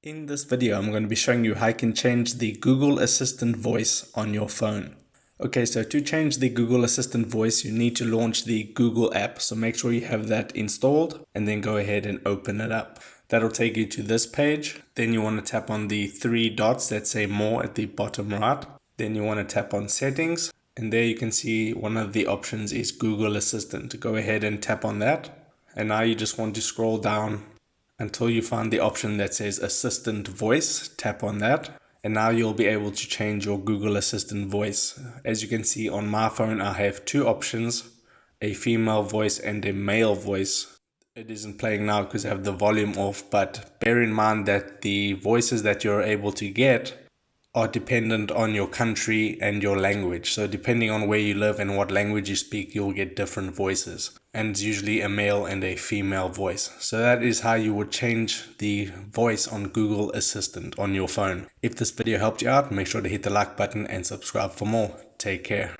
In this video, I'm going to be showing you how you can change the Google Assistant voice on your phone. Okay, so to change the Google Assistant voice, you need to launch the Google app. So make sure you have that installed and then go ahead and open it up. That'll take you to this page. Then you want to tap on the three dots that say more at the bottom right. Then you want to tap on settings. And there you can see one of the options is Google Assistant. Go ahead and tap on that. And now you just want to scroll down until you find the option that says Assistant Voice. Tap on that. And now you'll be able to change your Google Assistant voice. As you can see on my phone, I have two options, a female voice and a male voice. It isn't playing now because I have the volume off, but bear in mind that the voices that you're able to get are dependent on your country and your language. So depending on where you live and what language you speak, you'll get different voices. And it's usually a male and a female voice. So that is how you would change the voice on Google Assistant on your phone. If this video helped you out, make sure to hit the like button and subscribe for more. Take care.